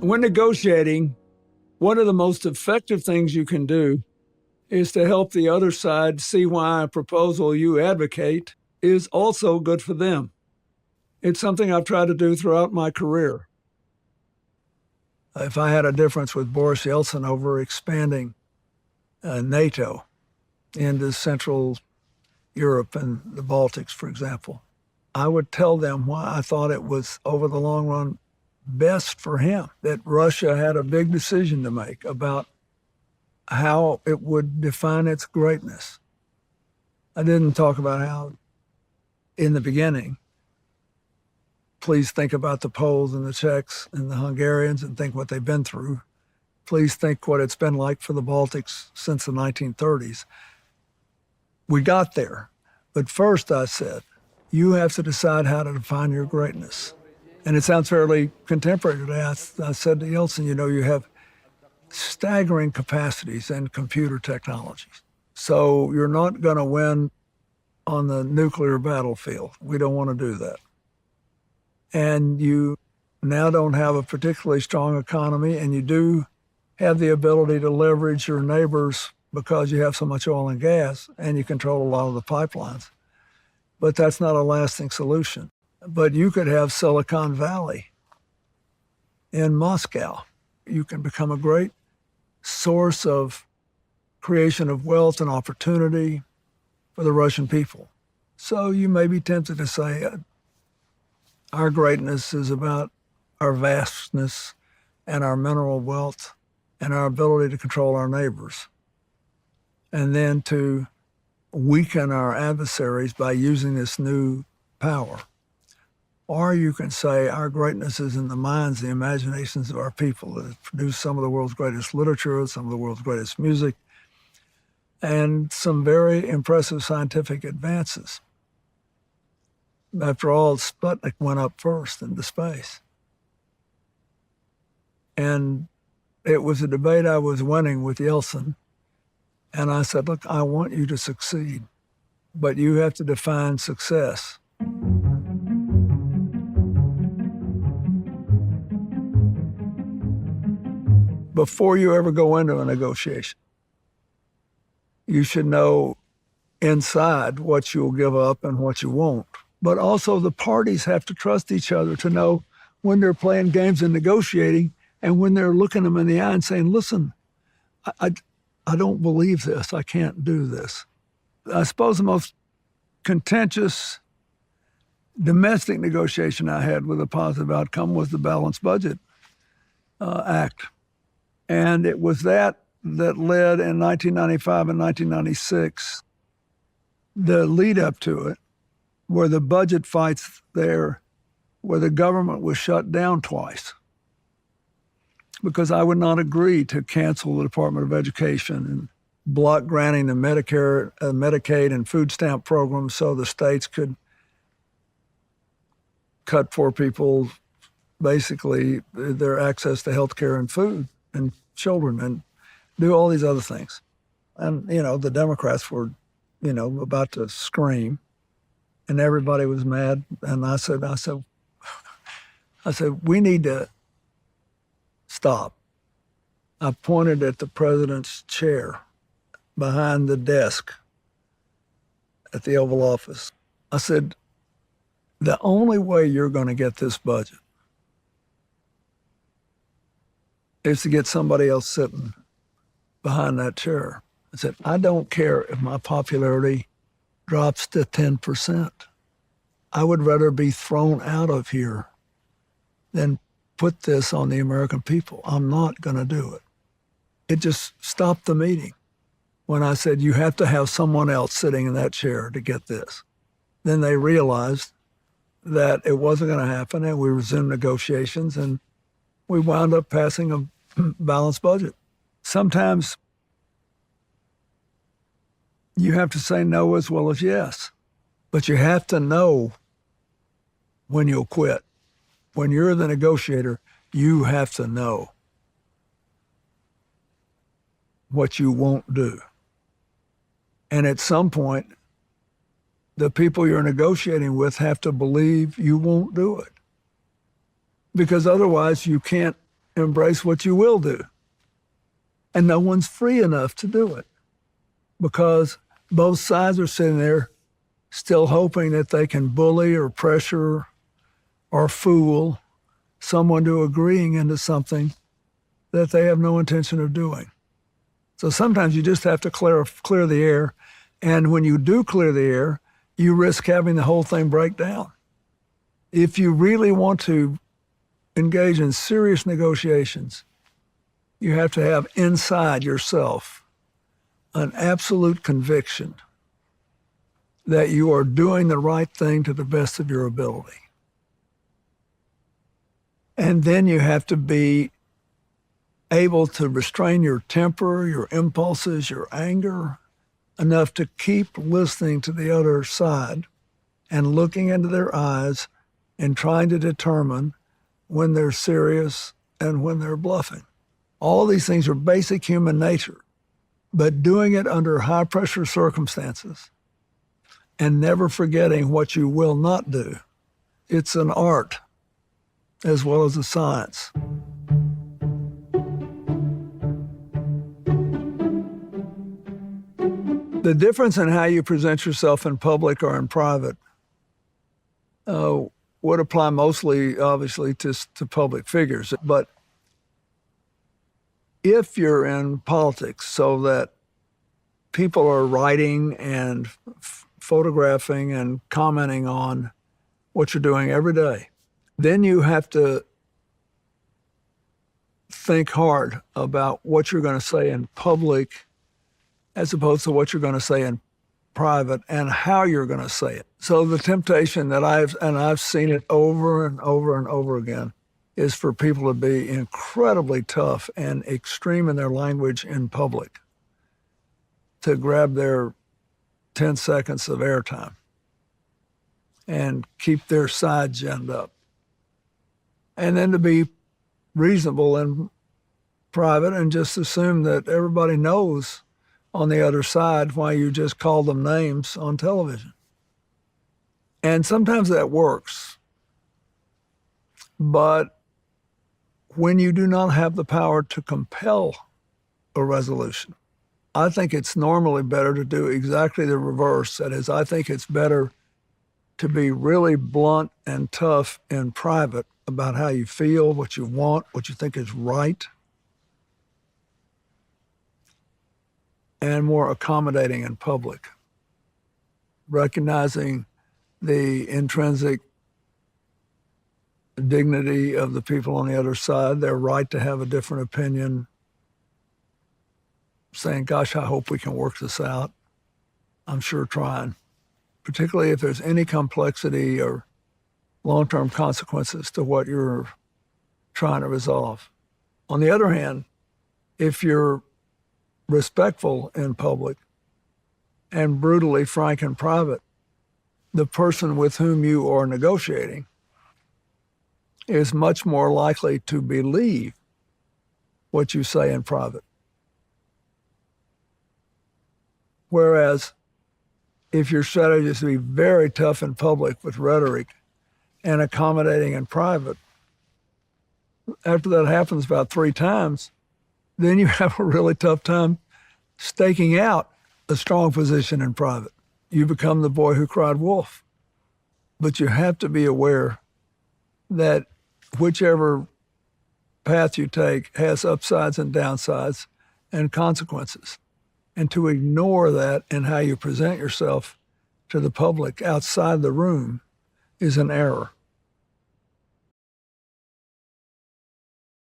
When negotiating, one of the most effective things you can do is to help the other side see why a proposal you advocate is also good for them. It's something I've tried to do throughout my career. If I had a difference with Boris Yeltsin over expanding NATO into Central Europe and the Baltics, for example, I would tell them why I thought it was, over the long run, best for him, that Russia had a big decision to make about how it would define its greatness. I didn't talk about how, in the beginning, please think about the Poles and the Czechs and the Hungarians and think what they've been through. Please think what it's been like for the Baltics since the 1930s. We got there. But first I said, you have to decide how to define your greatness. And it sounds fairly contemporary today. I said to Yeltsin, you have staggering capacities in computer technologies. So you're not going to win on the nuclear battlefield. We don't want to do that. And you now don't have a particularly strong economy, and you do have the ability to leverage your neighbors because you have so much oil and gas, and you control a lot of the pipelines. But that's not a lasting solution. But you could have Silicon Valley in Moscow. You can become a great source of creation of wealth and opportunity for the Russian people. So you may be tempted to say, our greatness is about our vastness and our mineral wealth and our ability to control our neighbors, and then to weaken our adversaries by using this new power. Or you can say our greatness is in the minds, the imaginations of our people that have produced some of the world's greatest literature, some of the world's greatest music, and some very impressive scientific advances. After all, Sputnik went up first into space. And it was a debate I was winning with Yeltsin. And I said, look, I want you to succeed, but you have to define success. Before you ever go into a negotiation, you should know inside what you'll give up and what you won't. But also the parties have to trust each other to know when they're playing games and negotiating and when they're looking them in the eye and saying, listen, I don't believe this. I can't do this. I suppose the most contentious domestic negotiation I had with a positive outcome was the Balanced Budget Act. And it was that led in 1995 and 1996, the lead up to it, where the budget fights there, where the government was shut down twice. Because I would not agree to cancel the Department of Education and block granting the Medicare, Medicaid, and food stamp programs so the states could cut poor people, basically, their access to health care and food and children, and do all these other things. And, the Democrats were, about to scream, and everybody was mad. And I said, we need to stop. I pointed at the president's chair behind the desk at the Oval Office. I said, the only way you're going to get this budget is to get somebody else sitting behind that chair. I said, I don't care if my popularity drops to 10%. I would rather be thrown out of here than put this on the American people. I'm not going to do it. It just stopped the meeting when I said, you have to have someone else sitting in that chair to get this. Then they realized that it wasn't going to happen, and we resumed negotiations, and we wound up passing a balanced budget. Sometimes you have to say no as well as yes, but you have to know when you'll quit. When you're the negotiator, you have to know what you won't do. And at some point, the people you're negotiating with have to believe you won't do it. Because otherwise you can't embrace what you will do. And no one's free enough to do it because both sides are sitting there still hoping that they can bully or pressure or fool someone to agreeing into something that they have no intention of doing. So sometimes you just have to clear the air. And when you do clear the air, you risk having the whole thing break down. If you really want to engage in serious negotiations, you have to have inside yourself an absolute conviction that you are doing the right thing to the best of your ability. And then you have to be able to restrain your temper, your impulses, your anger, enough to keep listening to the other side and looking into their eyes and trying to determine when they're serious and when they're bluffing. All these things are basic human nature, but doing it under high pressure circumstances and never forgetting what you will not do. It's an art as well as a science. The difference in how you present yourself in public or in private would apply mostly, obviously, to public figures. But if you're in politics so that people are writing and photographing and commenting on what you're doing every day, then you have to think hard about what you're going to say in public as opposed to what you're going to say in private and how you're going to say it. So the temptation that I've seen it over and over and over again, is for people to be incredibly tough and extreme in their language in public to grab their 10 seconds of airtime and keep their side ginned up. And then to be reasonable in private and just assume that everybody knows on the other side why you just called them names on television. And sometimes that works. But when you do not have the power to compel a resolution, I think it's normally better to do exactly the reverse. That is, I think it's better to be really blunt and tough in private about how you feel, what you want, what you think is right, and more accommodating in public, recognizing the intrinsic dignity of the people on the other side, their right to have a different opinion, saying, gosh, I hope we can work this out. I'm sure trying, particularly if there's any complexity or long-term consequences to what you're trying to resolve. On the other hand, if you're respectful in public and brutally frank in private, the person with whom you are negotiating is much more likely to believe what you say in private. Whereas if your strategy is to be very tough in public with rhetoric and accommodating in private, after that happens about 3 times, then you have a really tough time staking out a strong position in private. You become the boy who cried wolf. But you have to be aware that whichever path you take has upsides and downsides and consequences. And to ignore that in how you present yourself to the public outside the room is an error.